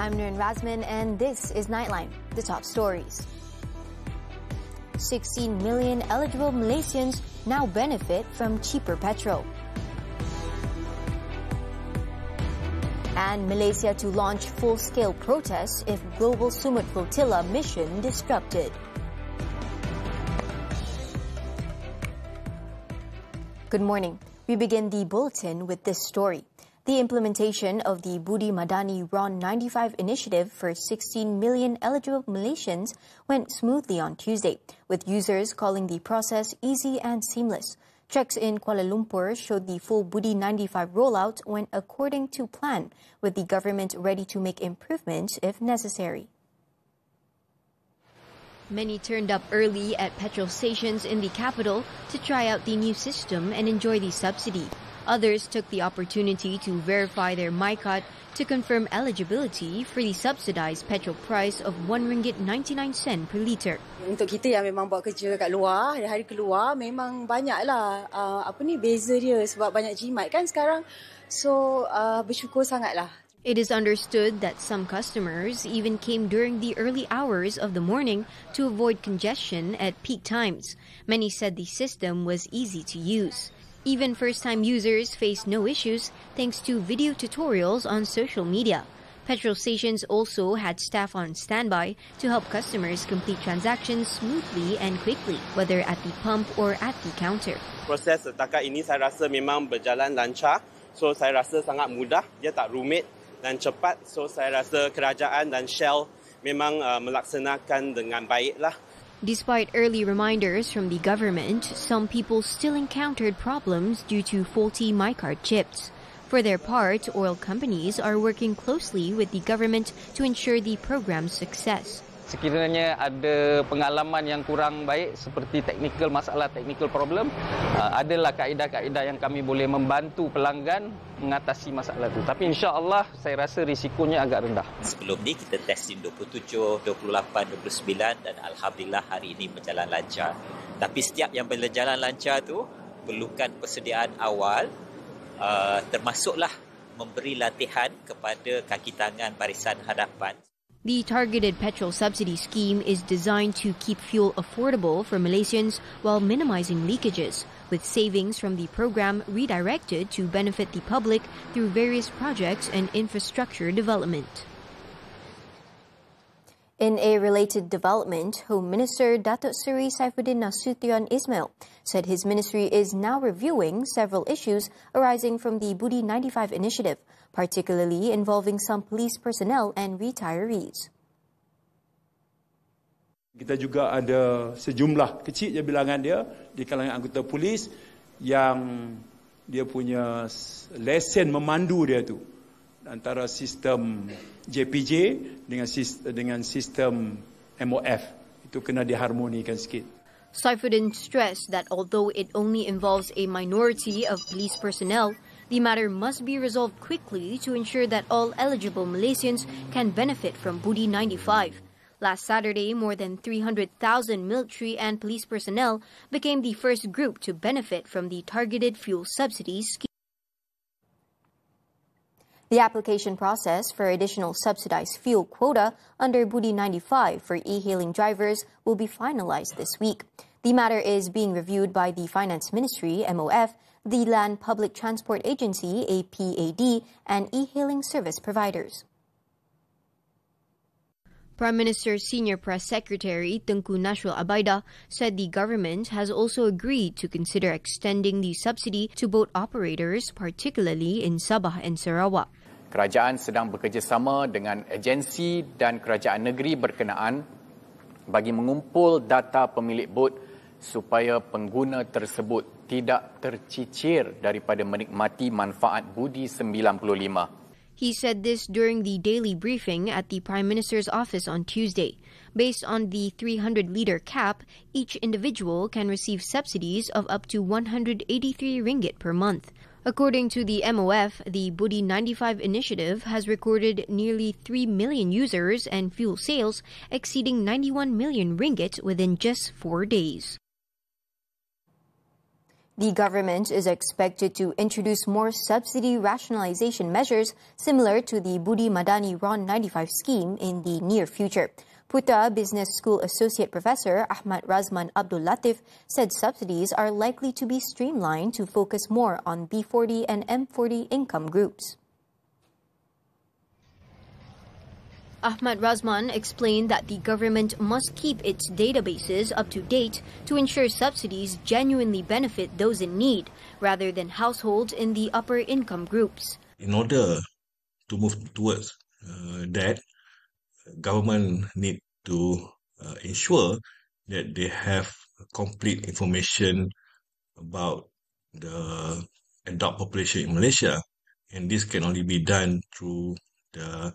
I'm Nurin Razmyn, and this is Nightline, the top stories. 16 million eligible Malaysians now benefit from cheaper petrol. And Malaysia to launch full-scale protests if global Sumut flotilla mission disrupted. Good morning. We begin the bulletin with this story. The implementation of the BUDI MADANI RON95 initiative for 16 million eligible Malaysians went smoothly on Tuesday, with users calling the process easy and seamless. Checks in Kuala Lumpur showed the full BUDI 95 rollout went according to plan, with the government ready to make improvements if necessary. Many turned up early at petrol stations in the capital to try out the new system and enjoy the subsidy. Others took the opportunity to verify their MyCard to confirm eligibility for the subsidized petrol price of RM1.99 per litre. Untuk kita yang memang buat kerja kat luar, hari-hari keluar, memang banyaklah beza dia sebab banyak jimat kan sekarang. So bersyukur sangatlah. It is understood that some customers even came during the early hours of the morning to avoid congestion at peak times. Many said the system was easy to use. Even first-time users faced no issues thanks to video tutorials on social media. Petrol stations also had staff on standby to help customers complete transactions smoothly and quickly, whether at the pump or at the counter. Proses setakat ini saya rasa memang berjalan lancar. So saya rasa sangat mudah, dia tak rumit dan cepat. So saya rasa kerajaan dan Shell memang melaksanakan dengan baiklah. Despite early reminders from the government, some people still encountered problems due to faulty MyCard chips. For their part, oil companies are working closely with the government to ensure the program's success. Sekiranya ada pengalaman yang kurang baik seperti masalah technical problem, adalah kaedah-kaedah yang kami boleh membantu pelanggan mengatasi masalah itu. Tapi insya-Allah saya rasa risikonya agak rendah. Sebelum ni kita testing 27, 28, 29 dan alhamdulillah hari ini berjalan lancar. Tapi setiap yang berjalan lancar tu perlukan persediaan awal, termasuklah memberi latihan kepada kaki tangan barisan hadapan. The targeted petrol subsidy scheme is designed to keep fuel affordable for Malaysians while minimizing leakages, with savings from the program redirected to benefit the public through various projects and infrastructure development. In a related development, Home Minister Datuk Seri Saifuddin Nasution Ismail said his ministry is now reviewing several issues arising from the BUDI 95 initiative, particularly involving some police personnel and retirees. Kita juga ada sejumlah kecil je bilangan dia di kalangan anggota polis yang dia punya lesen memandu dia tu antara sistem JPJ dengan sistem MOF itu kena diharmonikan sikit. Saifuddin stressed that although it only involves a minority of police personnel, the matter must be resolved quickly to ensure that all eligible Malaysians can benefit from BUDI 95. Last Saturday, more than 300,000 military and police personnel became the first group to benefit from the targeted fuel subsidy scheme. The application process for additional subsidized fuel quota under BUDI 95 for e-hailing drivers will be finalized this week. The matter is being reviewed by the Finance Ministry, MOF, the Land Public Transport Agency, APAD, and e-hailing service providers. Prime Minister's Senior Press Secretary Tengku Nasrul Abaidah said the government has also agreed to consider extending the subsidy to boat operators, particularly in Sabah and Sarawak. Kerajaan sedang bekerjasama dengan agensi dan kerajaan negeri berkenaan bagi mengumpul data pemilik bot supaya pengguna tersebut tidak tercicir daripada menikmati manfaat BUDI 95. He said this during the daily briefing at the Prime Minister's office on Tuesday. Based on the 300-litre cap, each individual can receive subsidies of up to RM183 per month. According to the MOF, the BUDI 95 initiative has recorded nearly 3 million users and fuel sales exceeding 91 million ringgit within just 4 days. The government is expected to introduce more subsidy rationalization measures similar to the BUDI MADANI RON95 scheme in the near future. Putra Business School Associate Professor Ahmad Razmyn Abdul Latif said subsidies are likely to be streamlined to focus more on B40 and M40 income groups. Ahmad Razmyn explained that the government must keep its databases up to date to ensure subsidies genuinely benefit those in need, rather than households in the upper income groups. In order to move towards that, government need to ensure that they have complete information about the adult population in Malaysia, and this can only be done through the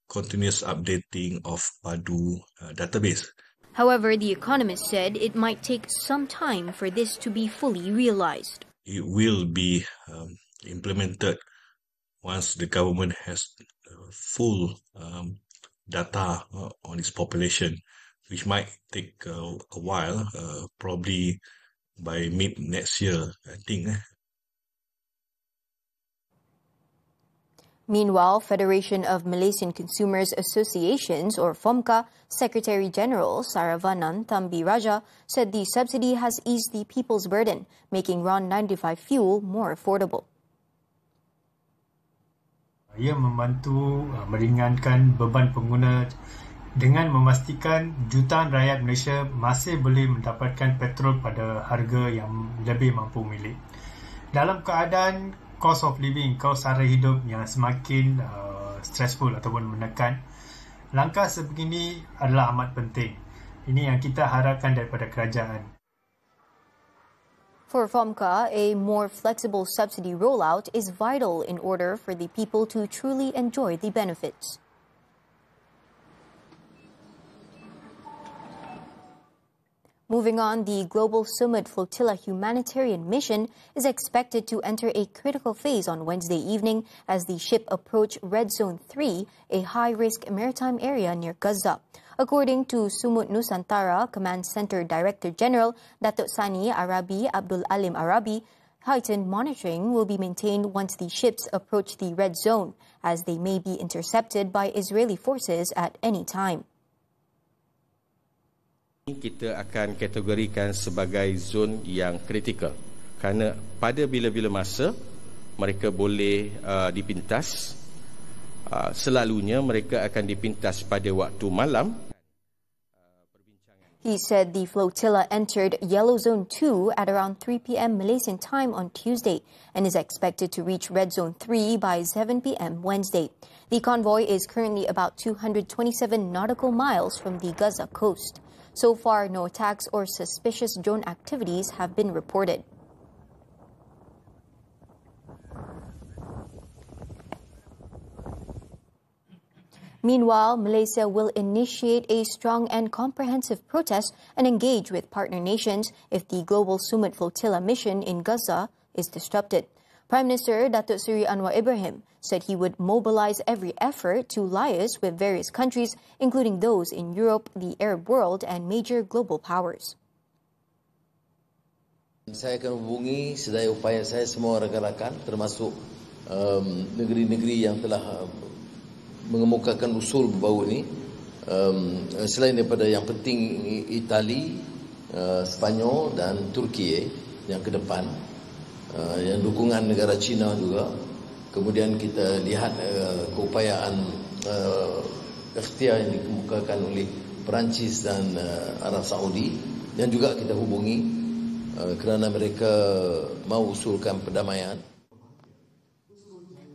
continuous updating of BUDI database. However, the economist said it might take some time for this to be fully realized. It will be implemented once the government has full data on its population, which might take a while, probably by mid next year, I think. Meanwhile, Federation of Malaysian Consumers Associations, or FOMCA, Secretary General Saravanan Thambiraja said the subsidy has eased the people's burden, making RON95 fuel more affordable. Ia membantu meringankan beban pengguna dengan memastikan jutaan rakyat Malaysia masih boleh mendapatkan petrol pada harga yang lebih mampu milik. Dalam keadaan cost of living, kos sara hidup yang semakin stressful ataupun menekan, langkah sebegini adalah amat penting. Ini yang kita harapkan daripada kerajaan. For FOMCA, a more flexible subsidy rollout is vital in order for the people to truly enjoy the benefits. Moving on, the Global Summit Flotilla humanitarian mission is expected to enter a critical phase on Wednesday evening as the ship approached Red Zone 3, a high-risk maritime area near Gaza. According to Sumut Nusantara Command Center Director General Datuk Sani Arabi Abdul Alim Arabi, heightened monitoring will be maintained once the ships approach the Red Zone, as they may be intercepted by Israeli forces at any time. Kita akan kategorikan sebagai zon yang kritikal kerana pada bila-bila masa mereka boleh dipintas. Selalunya mereka akan dipintas pada waktu malam. He said the flotilla entered Yellow Zone 2 at around 3 p.m. Malaysian time on Tuesday and is expected to reach Red Zone 3 by 7 p.m. Wednesday. The convoy is currently about 227 nautical miles from the Gaza coast. So far, no attacks or suspicious drone activities have been reported. Meanwhile, Malaysia will initiate a strong and comprehensive protest and engage with partner nations if the Global Summit Flotilla mission in Gaza is disrupted. Prime Minister Datuk Seri Anwar Ibrahim said he would mobilize every effort to liaise with various countries, including those in Europe, the Arab world, and major global powers. Saya akan hubungi sedaya upaya saya semua rakan-rakan, termasuk negeri-negeri yang telah mengemukakan usul berbau ini. Selain daripada yang penting Itali, Spanyol dan Turki yang ke depan. Yang dukungan negara China juga. Kemudian kita lihat keupayaan ikhtiar yang dikemukakan oleh Perancis dan Arab Saudi, dan juga kita hubungi kerana mereka mahu usulkan perdamaian.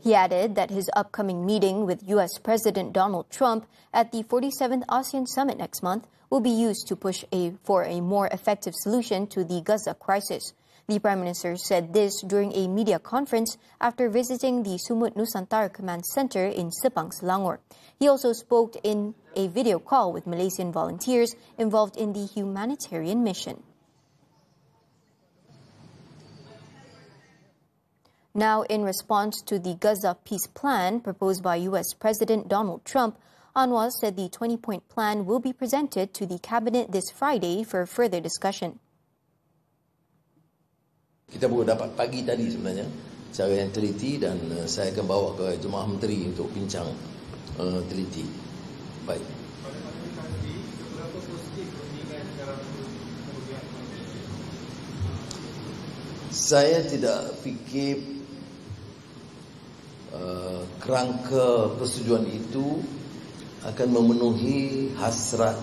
He added that his upcoming meeting with U.S. President Donald Trump at the 47th ASEAN Summit next month will be used to push for a more effective solution to the Gaza crisis. The Prime Minister said this during a media conference after visiting the Sumut Nusantara Command Center in Sepang, Selangor. He also spoke in a video call with Malaysian volunteers involved in the humanitarian mission. Now, in response to the Gaza peace plan proposed by U.S. President Donald Trump, Anwar said the 20-point plan will be presented to the cabinet this Friday for further discussion. Kita baru dapat pagi tadi sebenarnya secara yang teliti, dan saya akan bawa ke Jemaah Menteri untuk bincang teliti. Baik. Saya tidak fikir kerangka persetujuan itu akan memenuhi hasrat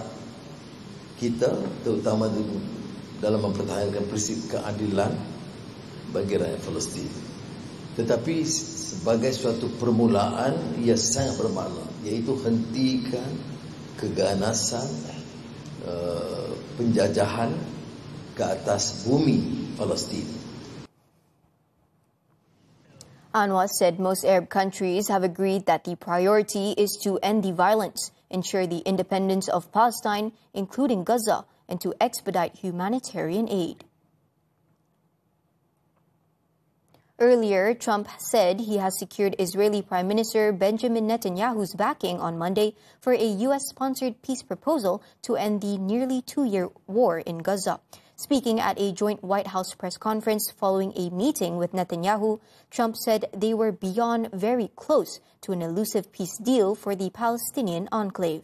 kita, terutama dalam mempertahankan prinsip keadilan bagi rakyat Palestin. Tetapi sebagai suatu permulaan, ia sangat bermakna, iaitu hentikan keganasan penjajahan ke atas bumi Palestin. Anwar said most Arab countries have agreed that the priority is to end the violence, ensure the independence of Palestine, including Gaza, and to expedite humanitarian aid. Earlier, Trump said he has secured Israeli Prime Minister Benjamin Netanyahu's backing on Monday for a U.S.-sponsored peace proposal to end the nearly 2-year war in Gaza. Speaking at a joint White House press conference following a meeting with Netanyahu, Trump said they were beyond very close to an elusive peace deal for the Palestinian enclave.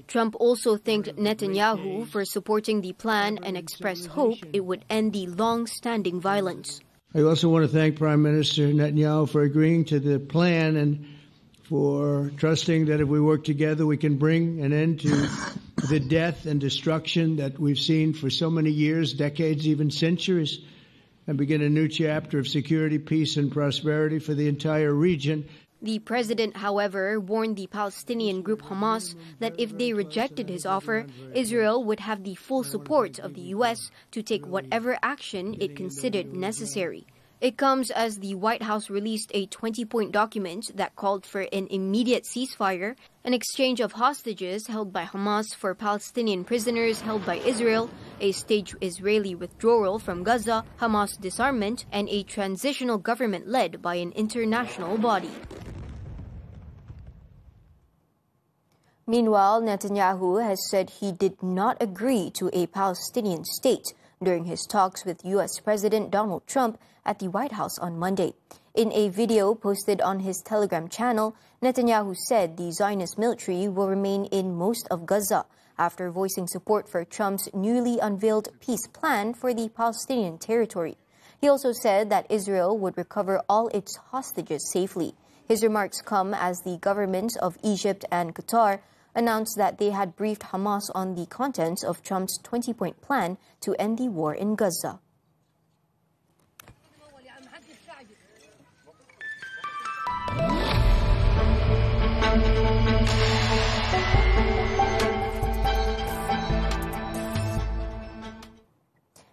Trump also thanked Netanyahu for supporting the plan and expressed hope it would end the long-standing violence. I also want to thank Prime Minister Netanyahu for agreeing to the plan and for trusting that if we work together, we can bring an end to the death and destruction that we've seen for so many years, decades, even centuries, and begin a new chapter of security, peace, and prosperity for the entire region. The president, however, warned the Palestinian group Hamas that if they rejected his offer, Israel would have the full support of the U.S. to take whatever action it considered necessary. It comes as the White House released a 20-point document that called for an immediate ceasefire, an exchange of hostages held by Hamas for Palestinian prisoners held by Israel, a staged Israeli withdrawal from Gaza, Hamas disarmament, and a transitional government led by an international body. Meanwhile, Netanyahu has said he did not agree to a Palestinian state during his talks with U.S. President Donald Trump at the White House on Monday. In a video posted on his Telegram channel, Netanyahu said the Zionist military will remain in most of Gaza after voicing support for Trump's newly unveiled peace plan for the Palestinian territory. He also said that Israel would recover all its hostages safely. His remarks come as the governments of Egypt and Qatar announced that they had briefed Hamas on the contents of Trump's 20-point plan to end the war in Gaza.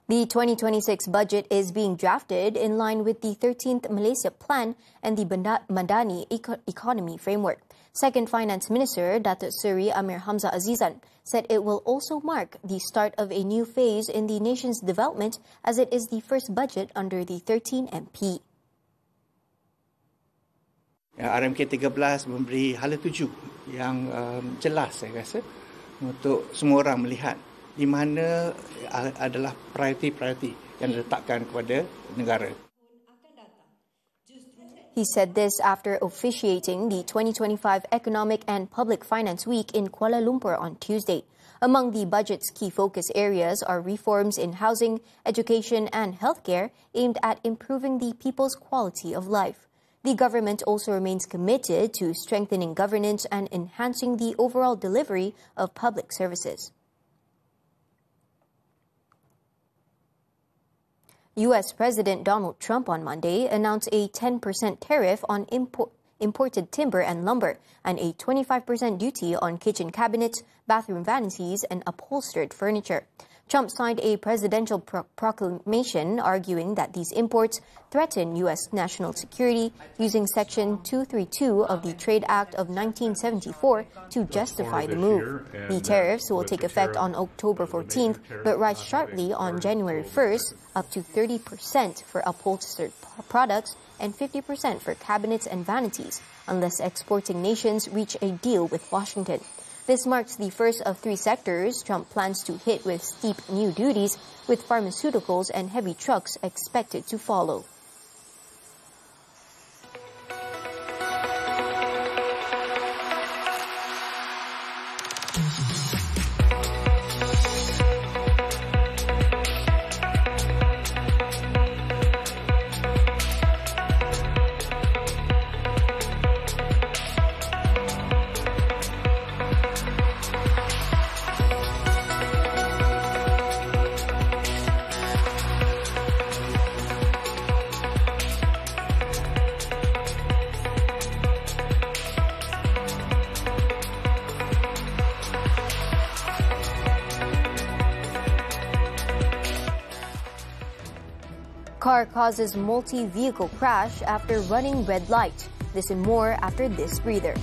The 2026 budget is being drafted in line with the 13th Malaysia Plan and the Madani Economy Framework. Second Finance Minister Datuk Seri Amir Hamzah Azizan said it will also mark the start of a new phase in the nation's development as it is the first budget under the 13 MP. RMK 13 memberi hala tuju yang jelas saya rasa untuk semua orang melihat di mana adalah prioriti-prioriti yang diletakkan kepada negara. He said this after officiating the 2025 Economic and Public Finance Week in Kuala Lumpur on Tuesday. Among the budget's key focus areas are reforms in housing, education and healthcare aimed at improving the people's quality of life. The government also remains committed to strengthening governance and enhancing the overall delivery of public services. U.S. President Donald Trump on Monday announced a 10% tariff on imported timber and lumber and a 25% duty on kitchen cabinets, bathroom vanities, and upholstered furniture. Trump signed a presidential proclamation arguing that these imports threaten U.S. national security, using Section 232 of the Trade Act of 1974 to justify the move. The tariffs will take effect on October 14th, but rise sharply on January 1st, up to 30% for upholstered products and 50% for cabinets and vanities, unless exporting nations reach a deal with Washington. This marks the first of 3 sectors Trump plans to hit with steep new duties, with pharmaceuticals and heavy trucks expected to follow. Car causes multi-vehicle crash after running red light. This and more after this breather.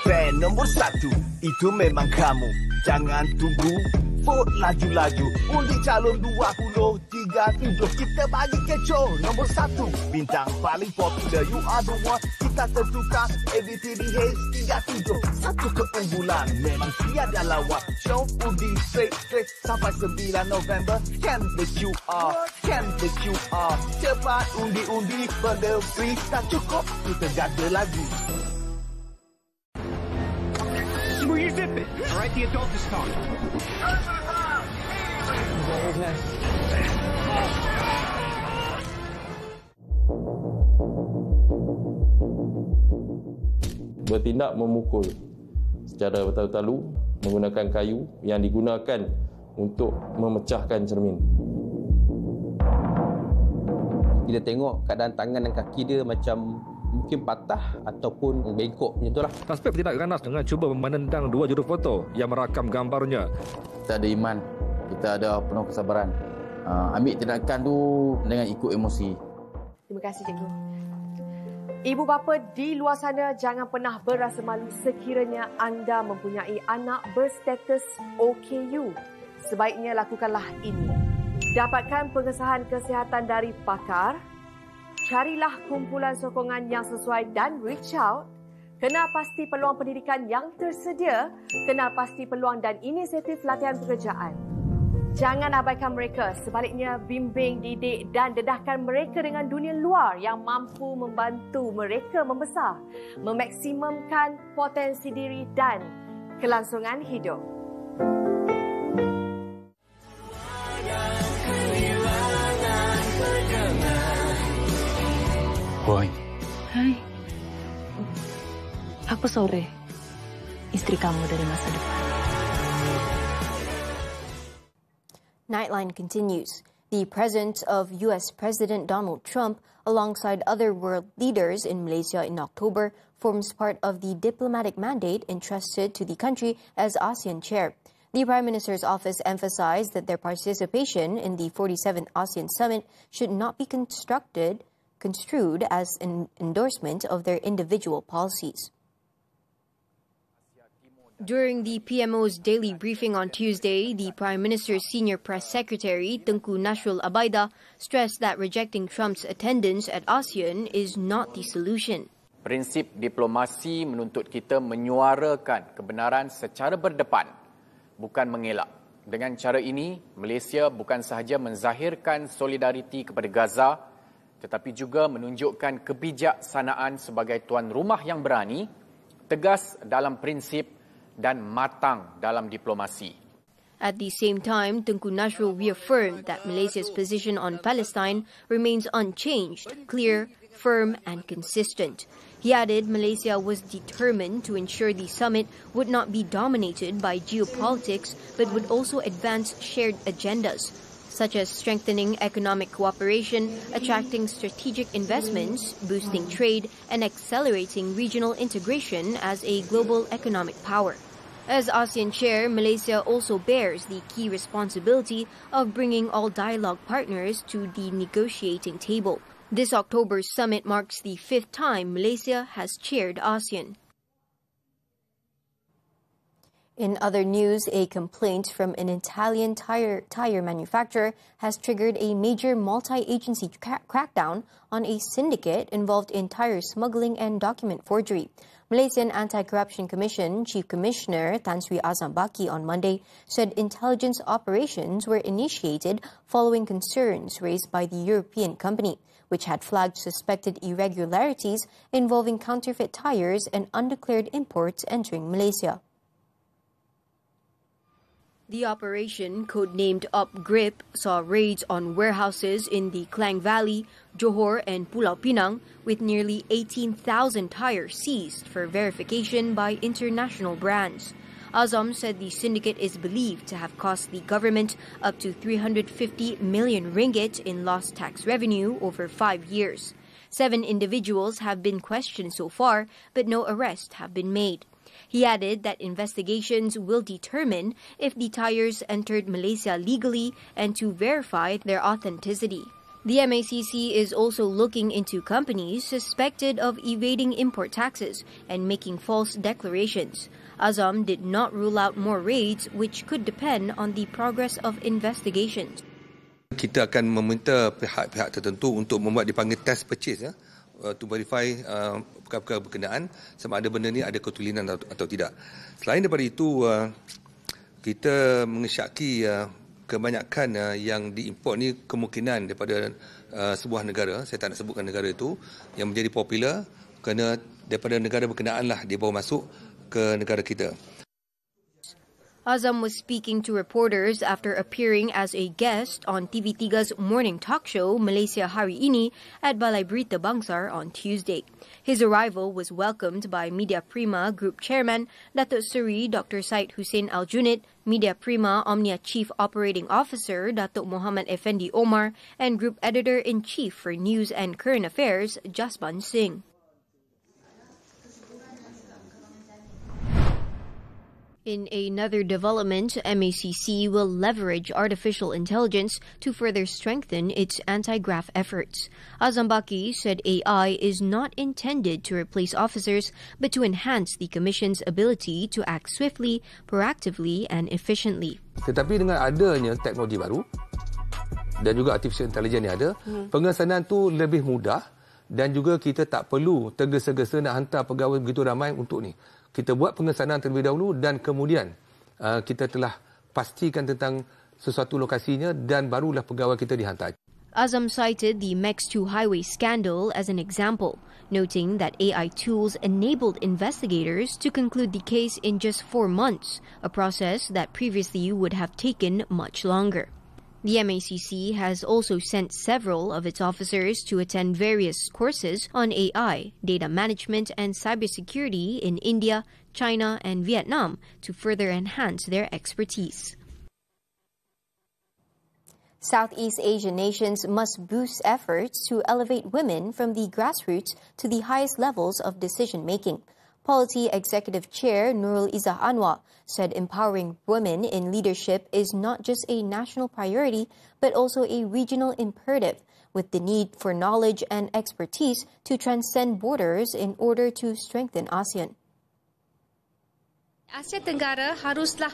Fan nombor 1, itu memang kamu. Jangan tunggu, vote laju-laju. Undi calon 23 hidup kita bagi kecoh. Nombor 1, bintang paling popular. You are the one, kita tentukan. ABTDH 37, satu keunggulan. Memang tiada lawan. Show undi straight sampai 9 November. Scan the QR. Cepat undi-undi, benda free. Tak cukup, kita gada lagi. Where you zip it? All right, the adult is calling. Bertindak memukul secara bertalu-talu menggunakan kayu yang digunakan untuk memecahkan cermin. Kita tengok keadaan tangan dan kaki dia macam mungkin patah ataupun bengkok macam itulah. Suspek bertindak ganas dengan cuba menendang 2 juru foto yang merakam gambarnya. Kita ada iman, kita ada penuh kesabaran. Ambil tindakan tu dengan ikut emosi. Terima kasih, Cikgu. Ibu bapa di luar sana, jangan pernah berasa malu sekiranya anda mempunyai anak berstatus OKU. Sebaiknya lakukanlah ini. Dapatkan pengesahan kesihatan dari pakar. Carilah kumpulan sokongan yang sesuai dan reach out. Kenal pasti peluang pendidikan yang tersedia. Kenal pasti peluang dan inisiatif latihan pekerjaan. Jangan abaikan mereka. Sebaliknya, bimbing, didik dan dedahkan mereka dengan dunia luar yang mampu membantu mereka membesar, memaksimumkan potensi diri dan kelangsungan hidup. Boy. Hai. Aku Sore, istri kamu dari masa depan. Nightline continues. The presence of U.S. President Donald Trump alongside other world leaders in Malaysia in October forms part of the diplomatic mandate entrusted to the country as ASEAN chair. The Prime Minister's office emphasized that their participation in the 47th ASEAN Summit should not be construed as an endorsement of their individual policies. During the PMO's daily briefing on Tuesday, the Prime Minister's senior press secretary, Tengku Nasrul Abaida, stressed that rejecting Trump's attendance at ASEAN is not the solution. Prinsip diplomasi menuntut kita menyuarakan kebenaran secara berdepan, bukan mengelak. Dengan cara ini, Malaysia bukan sahaja menzahirkan solidariti kepada Gaza, tetapi juga menunjukkan kebijaksanaan sebagai tuan rumah yang berani, tegas dalam prinsip dan matang dalam diplomasi. At the same time, Tengku Nasrul reaffirmed that Malaysia's position on Palestine remains unchanged, clear, firm and consistent. He added Malaysia was determined to ensure the summit would not be dominated by geopolitics but would also advance shared agendas, such as strengthening economic cooperation, attracting strategic investments, boosting trade, and accelerating regional integration as a global economic power. As ASEAN chair, Malaysia also bears the key responsibility of bringing all dialogue partners to the negotiating table. This October's summit marks the 5th time Malaysia has chaired ASEAN. In other news, a complaint from an Italian tire manufacturer has triggered a major multi-agency crackdown on a syndicate involved in tire smuggling and document forgery. Malaysian Anti-Corruption Commission Chief Commissioner Tan Sri Azam Baki on Monday said intelligence operations were initiated following concerns raised by the European company, which had flagged suspected irregularities involving counterfeit tires and undeclared imports entering Malaysia. The operation, codenamed Up Grip, saw raids on warehouses in the Klang Valley, Johor and Pulau Pinang, with nearly 18,000 tires seized for verification by international brands. Azam said the syndicate is believed to have cost the government up to 350 million ringgit in lost tax revenue over 5 years. 7 individuals have been questioned so far, but no arrests have been made. He added that investigations will determine if the tires entered Malaysia legally and to verify their authenticity. The MACC is also looking into companies suspected of evading import taxes and making false declarations. Azam did not rule out more raids, which could depend on the progress of investigations. Kita akan meminta pihak-pihak tertentu untuk membuat dipanggil test purchase to verify perkara-perkara berkenaan sama ada benda ni ada ketulinan atau tidak. Selain daripada itu, kita mengesyaki kebanyakan yang diimport ni kemungkinan daripada sebuah negara, saya tak nak sebutkan negara itu, yang menjadi popular kerana daripada negara berkenaan lah dia bawa masuk ke negara kita. Azam was speaking to reporters after appearing as a guest on TV3's morning talk show Malaysia Hari Ini at Balai Berita Bangsar on Tuesday. His arrival was welcomed by Media Prima Group Chairman Datuk Seri Dr. Syed Hussein Aljunid, Media Prima Omnia Chief Operating Officer Datuk Muhammad Effendi Omar, and Group Editor-in-Chief for News and Current Affairs Jasban Singh. In another development, MACC will leverage artificial intelligence to further strengthen its anti-graft efforts. Azam Baki said AI is not intended to replace officers, but to enhance the Commission's ability to act swiftly, proactively and efficiently. Tetapi dengan adanya teknologi baru dan juga artificial intelligence yang ada, pengesanan tu lebih mudah dan juga kita tak perlu tergesa-gesa nak hantar pegawai begitu ramai untuk ni. Kita buat pengesanan terlebih dahulu dan kemudian kita telah pastikan tentang sesuatu lokasinya dan barulah pegawai kita dihantar. Azam cited the MEX2 highway scandal as an example, noting that AI tools enabled investigators to conclude the case in just 4 months, a process that previously would have taken much longer. The MACC has also sent several of its officers to attend various courses on AI, data management and cybersecurity in India, China and Vietnam to further enhance their expertise. Southeast Asian nations must boost efforts to elevate women from the grassroots to the highest levels of decision-making. Polity Executive Chair Nurul Izzah Anwar said empowering women in leadership is not just a national priority, but also a regional imperative, with the need for knowledge and expertise to transcend borders in order to strengthen ASEAN. Asia Tenggara haruslah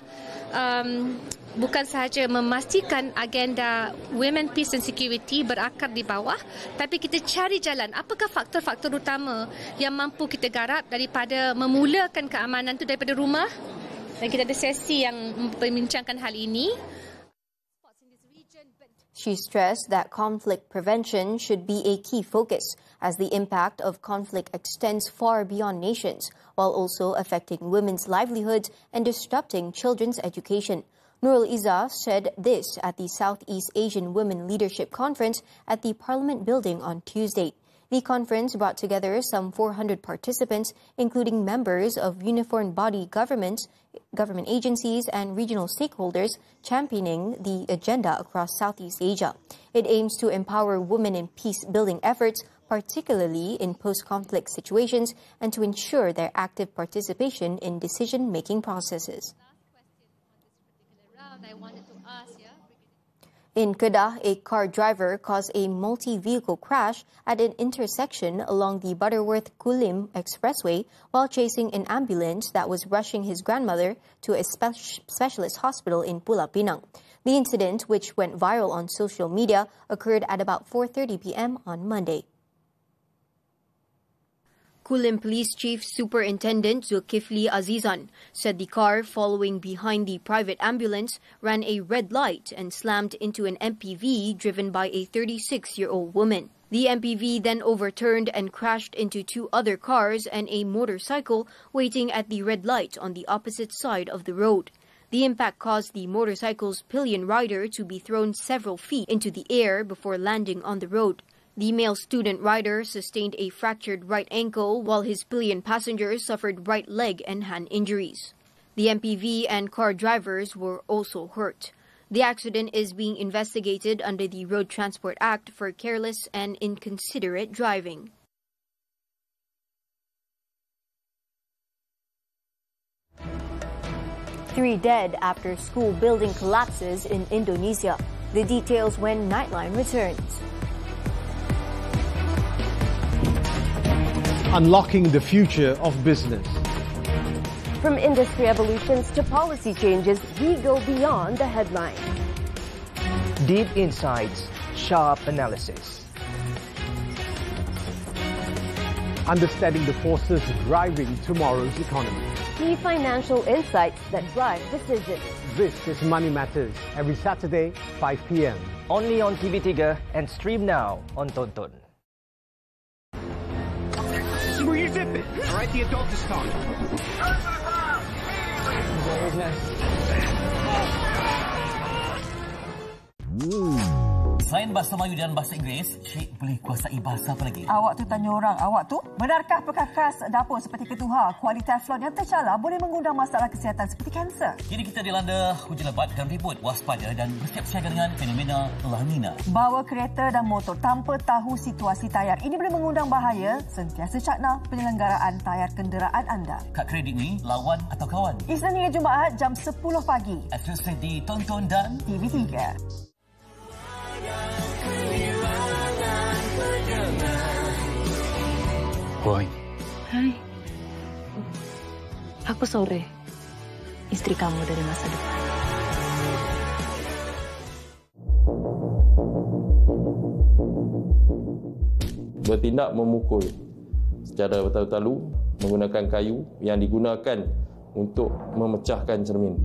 bukan sahaja memastikan agenda Women, Peace and Security berakar di bawah, tapi kita cari jalan apakah faktor-faktor utama yang mampu kita garap daripada memulakan keamanan itu daripada rumah. Dan kita ada sesi yang membincangkan hal ini. She stressed that conflict prevention should be a key focus, as the impact of conflict extends far beyond nations, while also affecting women's livelihoods and disrupting children's education. Nurul Izzah said this at the Southeast Asian Women Leadership Conference at the Parliament Building on Tuesday. The conference brought together some 400 participants, including members of uniform body government agencies and regional stakeholders championing the agenda across Southeast Asia. It aims to empower women in peace-building efforts, particularly in post-conflict situations, and to ensure their active participation in decision-making processes. In Kedah, a car driver caused a multi-vehicle crash at an intersection along the Butterworth-Kulim Expressway while chasing an ambulance that was rushing his grandmother to a specialist hospital in Pulau Pinang. The incident, which went viral on social media, occurred at about 4:30 p.m. on Monday. Kulim Police Chief Superintendent Zulkifli Azizan said the car following behind the private ambulance ran a red light and slammed into an MPV driven by a 36-year-old woman. The MPV then overturned and crashed into two other cars and a motorcycle waiting at the red light on the opposite side of the road. The impact caused the motorcycle's pillion rider to be thrown several feet into the air before landing on the road. The male student rider sustained a fractured right ankle while his pillion passengers suffered right leg and hand injuries. The MPV and car drivers were also hurt. The accident is being investigated under the Road Transport Act for careless and inconsiderate driving. Three dead after school building collapses in Indonesia. The details when Nightline returns. Unlocking the future of business. From industry evolutions to policy changes, we go beyond the headline. Deep insights, sharp analysis. Understanding the forces driving tomorrow's economy. Key financial insights that drive decisions. This is Money Matters, every Saturday, 5 p.m. Only on TV3 and stream now on Tonton. Where you zipping? All right, the adult is talking. Selain bahasa Melayu dan bahasa Inggeris, Syed boleh kuasai bahasa apa lagi? Awak tu tanya orang, awak tu? Benarkah perkakas dapur seperti ketuha, kualitas teflon yang tercela boleh mengundang masalah kesihatan seperti kanser? Kini kita dilanda hujan lebat dan ribut, waspada dan bersiap siaga dengan fenomena La Nina. Bawa kereta dan motor tanpa tahu situasi tayar. Ini boleh mengundang bahaya. Sentiasa cakna penyelenggaraan tayar kenderaan anda. Kad kredit ni, lawan atau kawan? Isnin hingga Jumaat jam 10 pagi. Eksklusif di Tonton dan TV3. Boy. Hai. Aku Sore. Istri kamu dari masa depan. Bertindak memukul secara bertalu-talu menggunakan kayu yang digunakan untuk memecahkan cermin.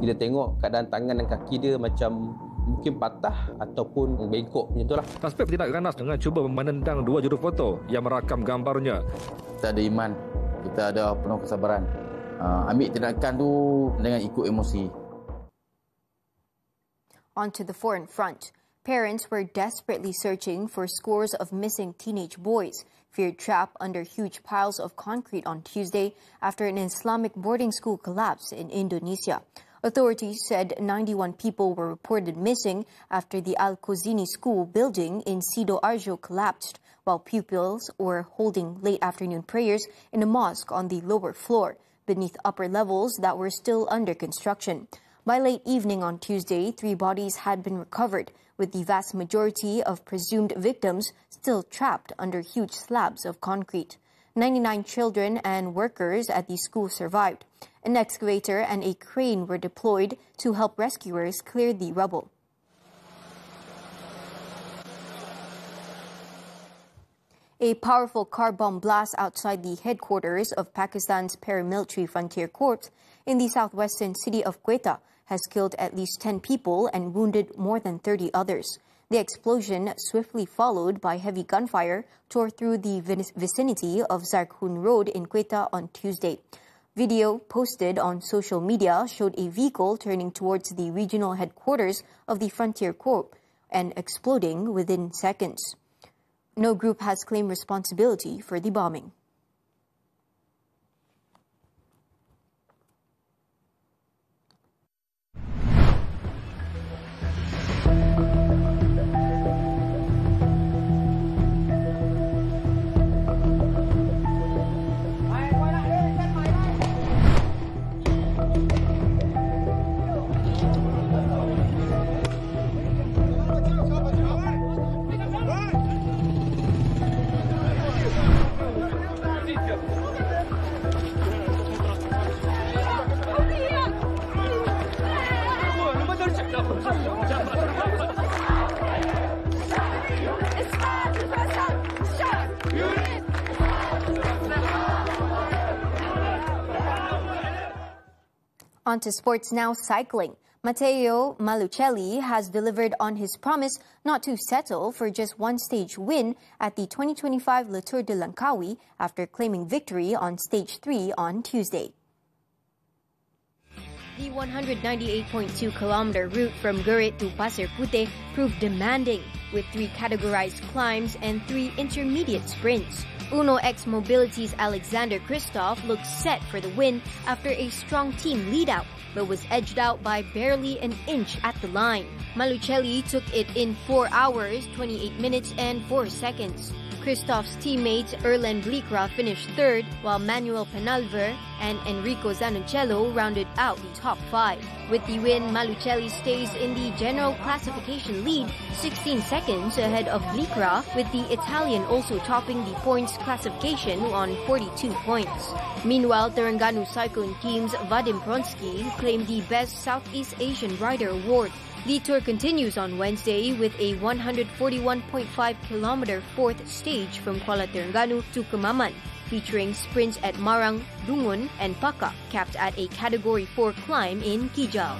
Kita tengok keadaan tangan dan kaki dia macam mungkin patah ataupun bengkok macam itulah. Suspek bertindak ganas dengan cuba menendang dua juru foto yang merakam gambarnya. Kita ada iman, kita ada penuh kesabaran. Ambil tindakan tu dengan ikut emosi. On to the foreign front. Parents were desperately searching for scores of missing teenage boys, feared trapped under huge piles of concrete on Tuesday after an Islamic boarding school collapse in Indonesia. Authorities said 91 people were reported missing after the Al-Khuzini school building in Sidoarjo collapsed while pupils were holding late afternoon prayers in a mosque on the lower floor, beneath upper levels that were still under construction. By late evening on Tuesday, 3 bodies had been recovered, with the vast majority of presumed victims still trapped under huge slabs of concrete. 99 children and workers at the school survived. An excavator and a crane were deployed to help rescuers clear the rubble. A powerful car bomb blast outside the headquarters of Pakistan's paramilitary frontier corps in the southwestern city of Quetta has killed at least 10 people and wounded more than 30 others. The explosion, swiftly followed by heavy gunfire, tore through the vicinity of Zarkhun Road in Quetta on Tuesday. Video posted on social media showed a vehicle turning towards the regional headquarters of the Frontier Corps and exploding within seconds. No group has claimed responsibility for the bombing. On to sports now, cycling. Matteo Malucelli has delivered on his promise not to settle for just one stage win at the 2025 Le Tour de Langkawi after claiming victory on stage 3 on Tuesday. The 198.2-kilometer route from Gurit to Pasir Puteh proved demanding, with 3 categorized climbs and 3 intermediate sprints. Uno X Mobility's Alexander Kristoff looked set for the win after a strong team lead-out, but was edged out by barely an inch at the line. Malucelli took it in 4 hours, 28 minutes and 4 seconds. Kristoff's teammates Erlen Blikra finished third, while Manuel Penalver and Enrico Zanucello rounded out the top 5. With the win, Malucelli stays in the general classification lead, 16 seconds ahead of Blikra, with the Italian also topping the points classification on 42 points. Meanwhile, Terengganu cycling team's Vadim Pronsky claimed the Best Southeast Asian Rider award. The tour continues on Wednesday with a 141.5-kilometer fourth stage from Kuala Terengganu to Kemaman, featuring sprints at Marang, Dungun and Paka, capped at a Category 4 climb in Kijal.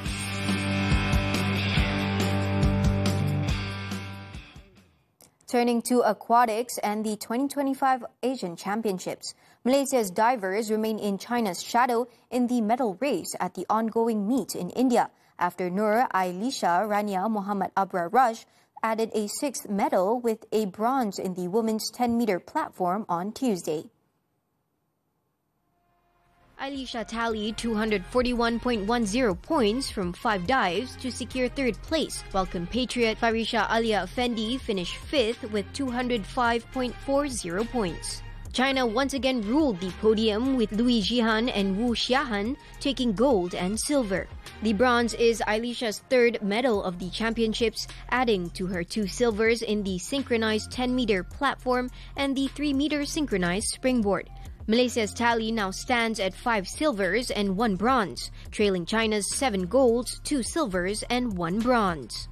Turning to aquatics and the 2025 Asian Championships. Malaysia's divers remain in China's shadow in the medal race at the ongoing meet in India, after Nur Ailisha Rania Muhammad Abrar Rush added a 6th medal with a bronze in the women's 10-meter platform on Tuesday. Ailisha tallied 241.10 points from 5 dives to secure 3rd place, while compatriot Farisha Alia Effendi finished 5th with 205.40 points. China once again ruled the podium, with Lui Jihan and Wu Xiahan taking gold and silver. The bronze is Ailisha's 3rd medal of the championships, adding to her 2 silvers in the synchronized 10-meter platform and the 3-meter synchronized springboard. Malaysia's tally now stands at 5 silvers and 1 bronze, trailing China's 7 golds, 2 silvers and 1 bronze.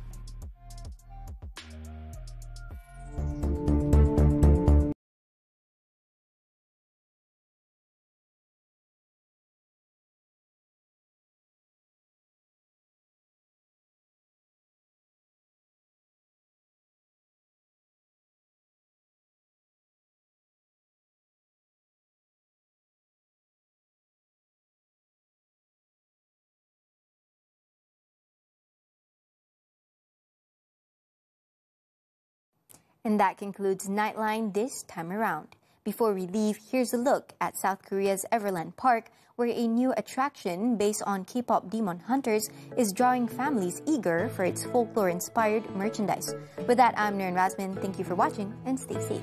And that concludes Nightline this time around. Before we leave, here's a look at South Korea's Everland Park, where a new attraction based on K-pop demon hunters is drawing families eager for its folklore-inspired merchandise. With that, I'm Nurin Razmyn. Thank you for watching and stay safe.